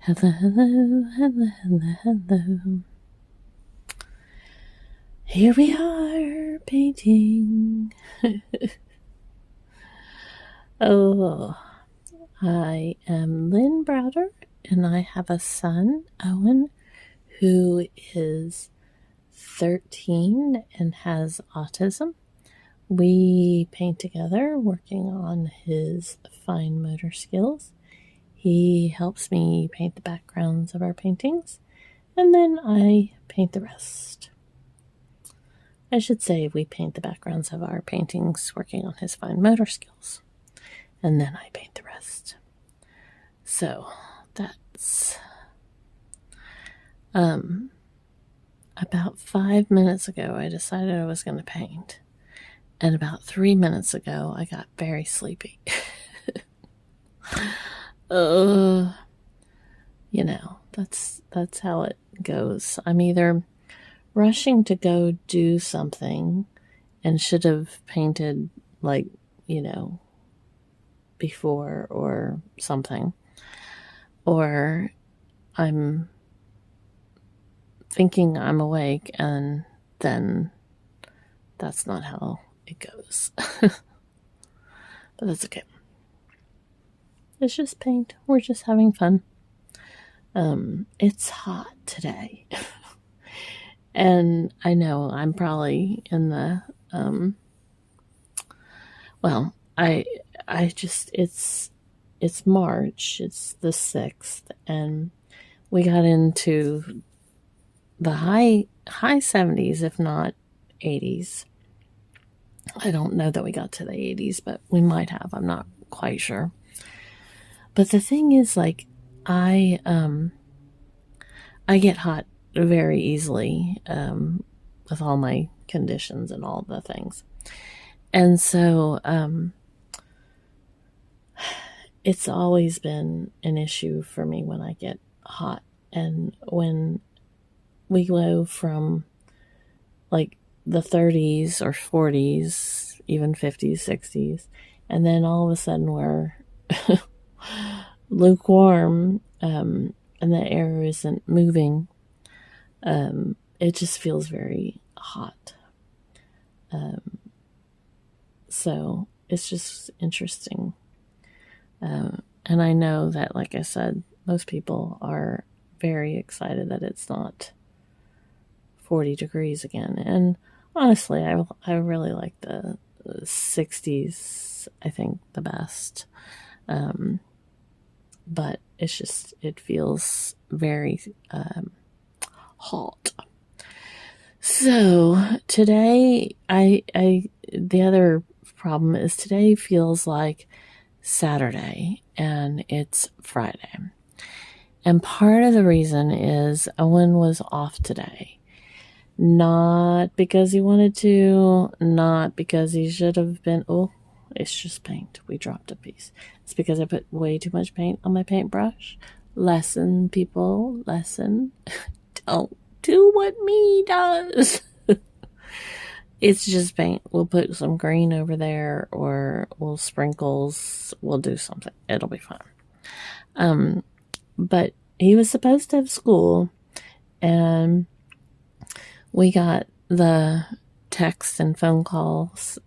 Hello, hello, hello, hello, hello. Here we are, painting. Oh, I am Lynn Browder, and I have a son, Owen, who is 13 and has autism. We paint together, working on his fine motor skills. He helps me paint the backgrounds of our paintings, and then I paint the rest. I should say we paint the backgrounds of our paintings, working on his fine motor skills, and then I paint the rest. So that's about 5 minutes ago I decided I was going to paint, and about 3 minutes ago I got very sleepy. You know, that's how it goes. I'm either rushing to go do something and should have painted, like, before or something, or I'm thinking I'm awake and then that's not how it goes. But that's okay. It's just paint. We're just having fun. It's hot today. And I know I'm probably in the, it's March, it's the 6th, and we got into the high 70s, if not 80s. I don't know that we got to the 80s, but we might have. I'm not quite sure. But the thing is, like, I get hot very easily with all my conditions and all the things. And so it's always been an issue for me when I get hot. And when we go from like the 30s or 40s, even 50s, 60s, and then all of a sudden we're lukewarm, and the air isn't moving, it just feels very hot. So it's just interesting. And I know that, like I said, most people are very excited that it's not 40 degrees again. And honestly, I really like the 60s, I think, the best. But it's just, it feels very hot. So today, the other problem is today feels like Saturday and it's Friday. And part of the reason is Owen was off today. Not because he wanted to, not because he should have been. Oh, it's just paint. We dropped a piece. It's because I put way too much paint on my paintbrush. Lesson, people, lesson. Don't do what me does. It's just paint. We'll put some green over there, or we'll sprinkles. We'll do something. It'll be fun. But he was supposed to have school, and we got the text and phone calls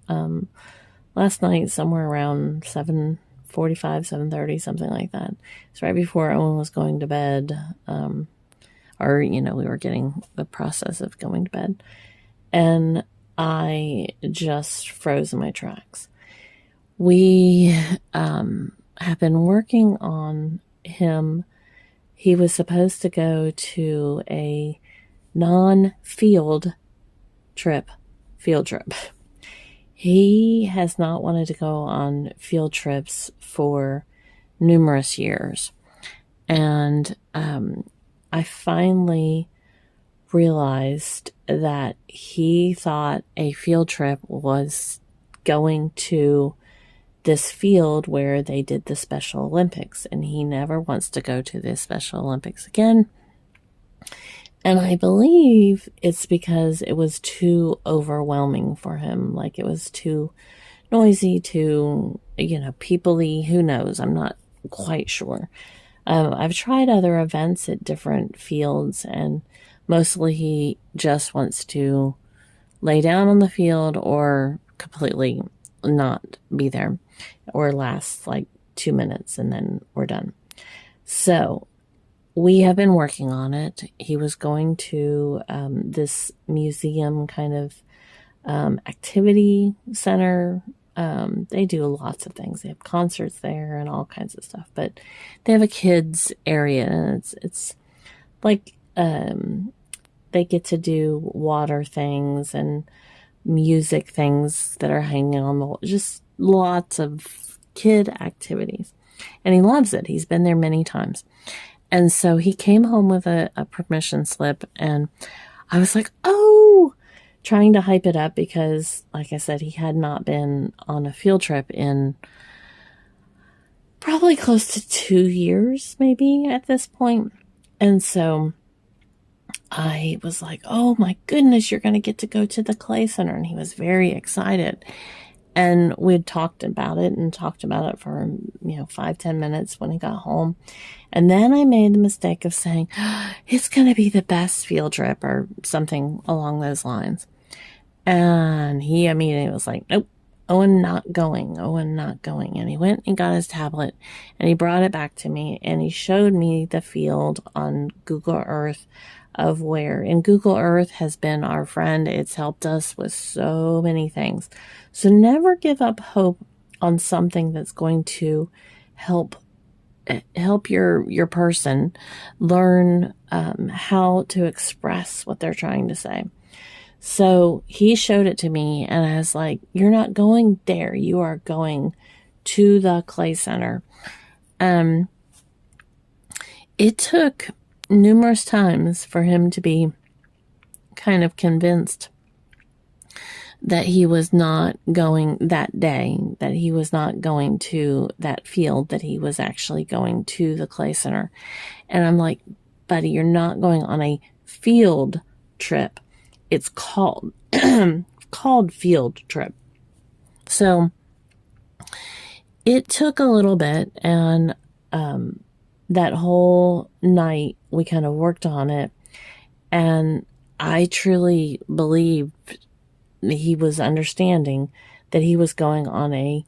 last night, somewhere around 7:45, 7:30, something like that. It's right before Owen was going to bed, or we were getting the process of going to bed, and I just froze in my tracks. We have been working on him. He was supposed to go to a non-field trip. He has not wanted to go on field trips for numerous years. And I finally realized that he thought a field trip was going to this field where they did the Special Olympics, and he never wants to go to the Special Olympics again. And I believe it's because it was too overwhelming for him. Like, it was too noisy, too, people-y. Who knows? I'm not quite sure. I've tried other events at different fields, and mostly he just wants to lay down on the field or completely not be there, or last like 2 minutes and then we're done. So we have been working on it. He was going to this museum kind of activity center. They do lots of things. They have concerts there and all kinds of stuff. But they have a kids area, and it's like they get to do water things and music things that are hanging on the wall. Just lots of kid activities, and he loves it. He's been there many times. And so he came home with a permission slip, and I was like, oh, trying to hype it up because, like I said, he had not been on a field trip in probably close to 2 years, maybe at this point. And so I was like, oh my goodness, you're going to get to go to the Clay Center. And he was very excited. And we'd talked about it for, 5-10 minutes when he got home. And then I made the mistake of saying, it's going to be the best field trip or something along those lines. And he immediately was like, nope, Owen not going. And he went and got his tablet and he brought it back to me and he showed me the field on Google Earth of where, and Google Earth has been our friend. It's helped us with so many things. So never give up hope on something that's going to help your person learn how to express what they're trying to say. So he showed it to me and I was like, you're not going there. You are going to the Clay Center. It took numerous times for him to be kind of convinced that he was not going that day, that he was not going to that field, that he was actually going to the Clay Center. And I'm like, buddy, you're not going on a field trip. It's called field trip. So it took a little bit, and that whole night we kind of worked on it, and I truly believed he was understanding that he was going on a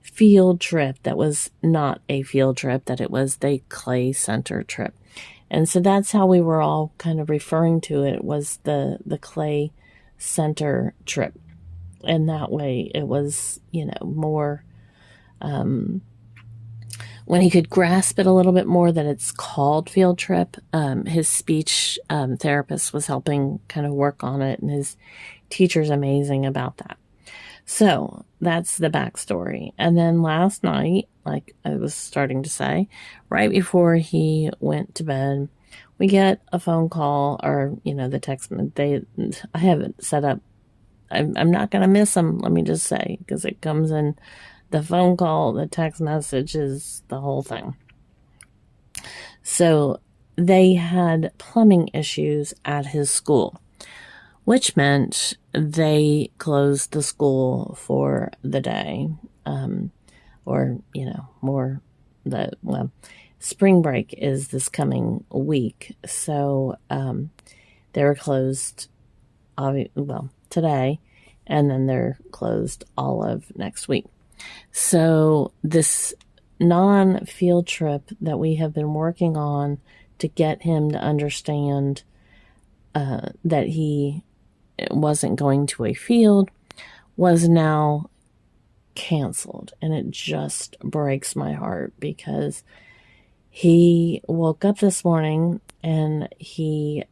field trip that was not a field trip, that it was the Clay Center trip. And so that's how we were all kind of referring to it, was the Clay Center trip. And that way it was, more, when he could grasp it a little bit more that it's called field trip. His speech therapist was helping kind of work on it, and his teacher's amazing about that. So that's the backstory. And then last night, like I was starting to say, right before he went to bed, we get a phone call, or, the text. I have it set up. I'm not going to miss them, let me just say, because it comes in the phone call, the text messages, the whole thing. So they had plumbing issues at his school, which meant they closed the school for the day, spring break is this coming week. So they were closed, today, and then they're closed all of next week. So this non-field trip that we have been working on to get him to understand that he wasn't going to a field was now canceled. And it just breaks my heart, because he woke up this morning and he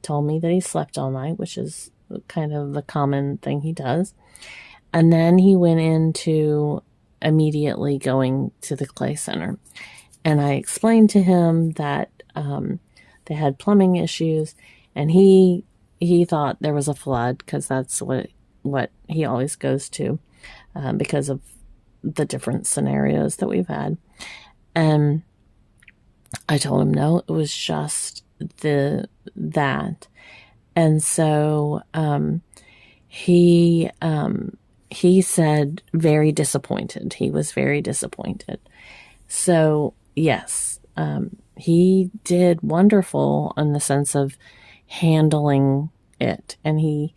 told me that he slept all night, which is kind of the common thing he does. And then he went into immediately going to the Clay Center. And I explained to him that they had plumbing issues, and he thought there was a flood, because that's what he always goes to because of the different scenarios that we've had. And I told him no, it was just that. And so he said very disappointed. He was very disappointed. So yes, he did wonderful in the sense of handling it. And he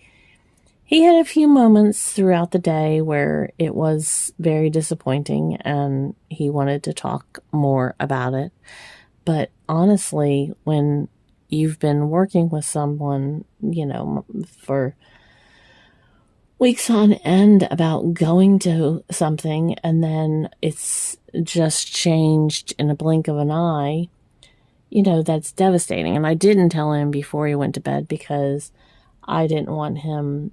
had a few moments throughout the day where it was very disappointing and he wanted to talk more about it. But honestly, when you've been working with someone, for weeks on end about going to something and then it's just changed in a blink of an eye, that's devastating. And I didn't tell him before he went to bed because I didn't want him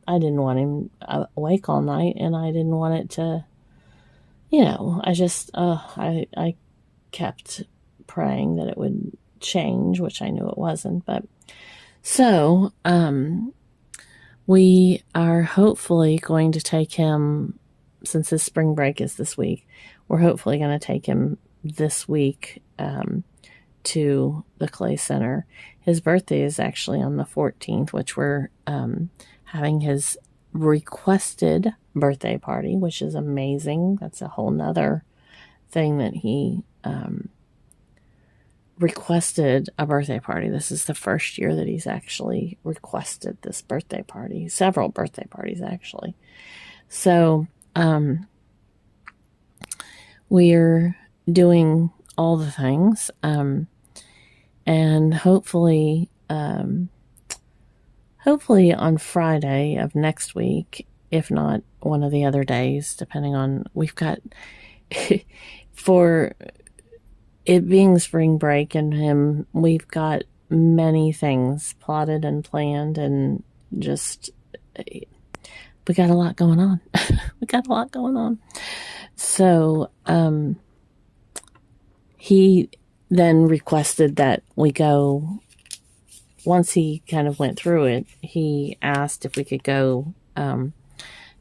awake all night, and I didn't want it to, I kept praying that it would change, which I knew it wasn't. But so, we are hopefully going to take him, since his spring break is this week, we're hopefully going to take him this week to the Clay Center. His birthday is actually on the 14th, which we're having his requested birthday party, which is amazing. That's a whole nother thing that he requested a birthday party. This is the first year that he's actually requested this birthday party, several birthday parties actually. So we're doing all the things, and hopefully on Friday of next week, if not one of the other days, depending on, we've got for it being spring break and him, we've got many things plotted and planned, and just, we got a lot going on. So, he then requested that we go, once he kind of went through it, he asked if we could go,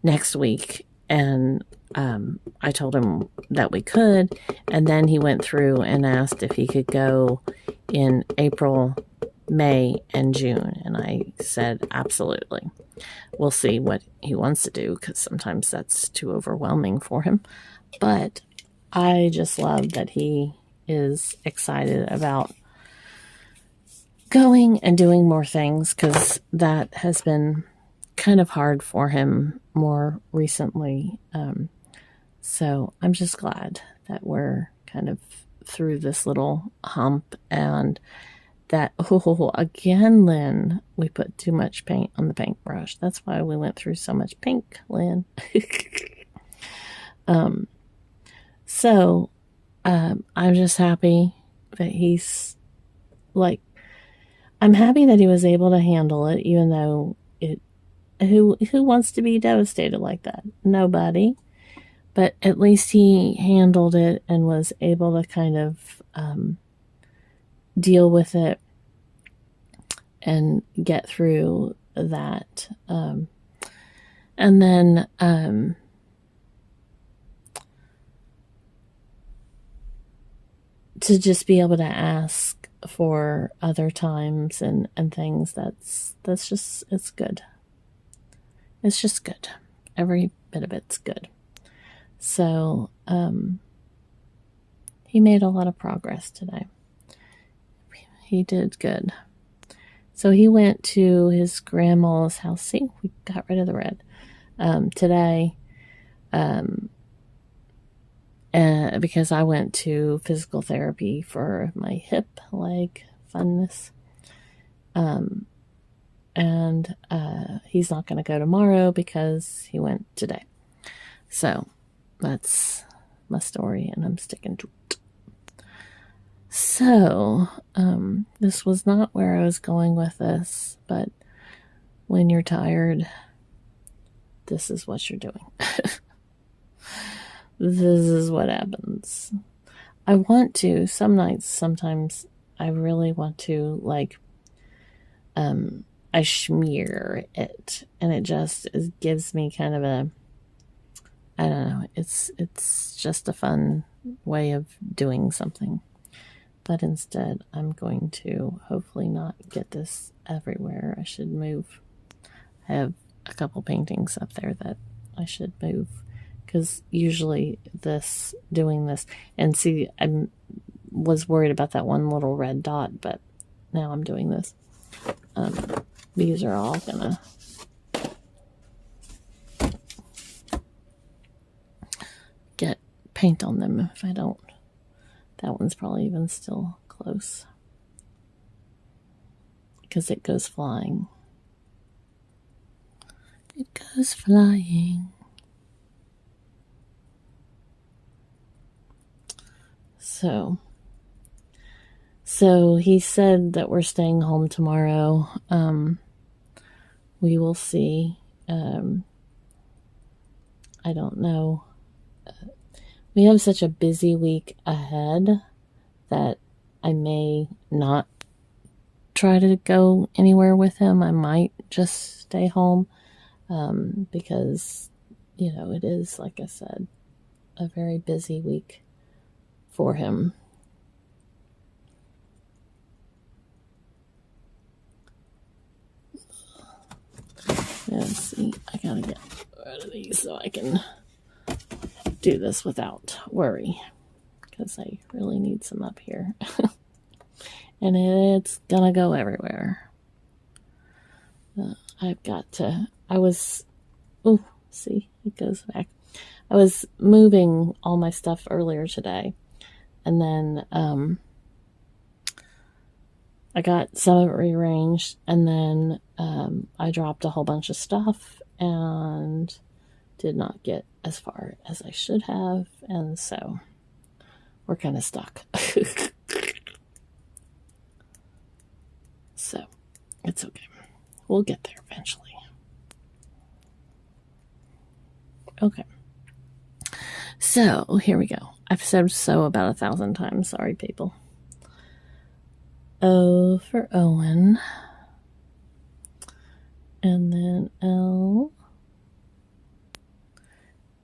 next week. And I told him that we could, and then he went through and asked if he could go in April, May, and June, and I said absolutely. We'll see what he wants to do, because sometimes that's too overwhelming for him, but I just love that he is excited about going and doing more things, because that has been kind of hard for him more recently. So I'm just glad that we're kind of through this little hump, and that, again, Lynn, we put too much paint on the paintbrush. That's why we went through so much pink, Lynn. So I'm just happy that he's I'm happy that he was able to handle it, even though who wants to be devastated like that? Nobody. But at least he handled it and was able to kind of deal with it and get through that. And then to just be able to ask for other times and things, that's just, it's good. It's just good. Every bit of it's good. So, he made a lot of progress today. He did good. So he went to his grandma's house. See, we got rid of the red today, because I went to physical therapy for my hip leg funness. And he's not going to go tomorrow because he went today. So that's my story, and I'm sticking to it. So, this was not where I was going with this, but when you're tired, this is what you're doing. This is what happens. I want to, sometimes I really want to, I smear it, and it just gives me kind of a, I don't know, it's just a fun way of doing something. But instead, I'm going to hopefully not get this everywhere. I should move. I have a couple paintings up there that I should move, because usually doing this, and see, was worried about that one little red dot, but now I'm doing this. These are all gonna get paint on them if I don't. That one's probably even still close because it goes flying. It goes flying. So he said that we're staying home tomorrow. We will see. I don't know. We have such a busy week ahead that I may not try to go anywhere with him. I might just stay home because, it is, like I said, a very busy week for him. Let's see, I gotta get rid of these so I can do this without worry, because I really need some up here. And it's gonna go everywhere. See, it goes back. I was moving all my stuff earlier today, and then I got some of it rearranged, and then I dropped a whole bunch of stuff and did not get as far as I should have, and so we're kind of stuck. So it's okay. We'll get there eventually. Okay. So here we go. I've said so about 1,000 times. Sorry, people. O for Owen. And then L.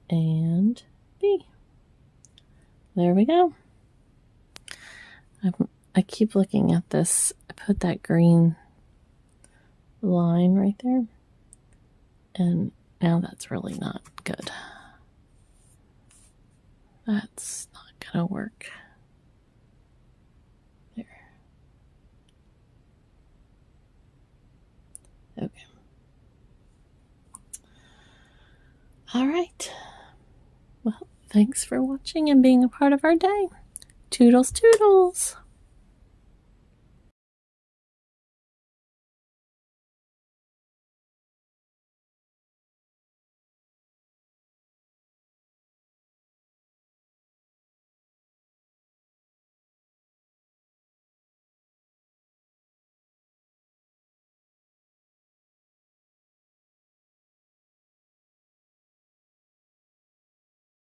And B. There we go. I keep looking at this. I put that green line right there. And now that's really not good. That's not gonna work. There. Okay. All right. Well, thanks for watching and being a part of our day. Toodles, toodles.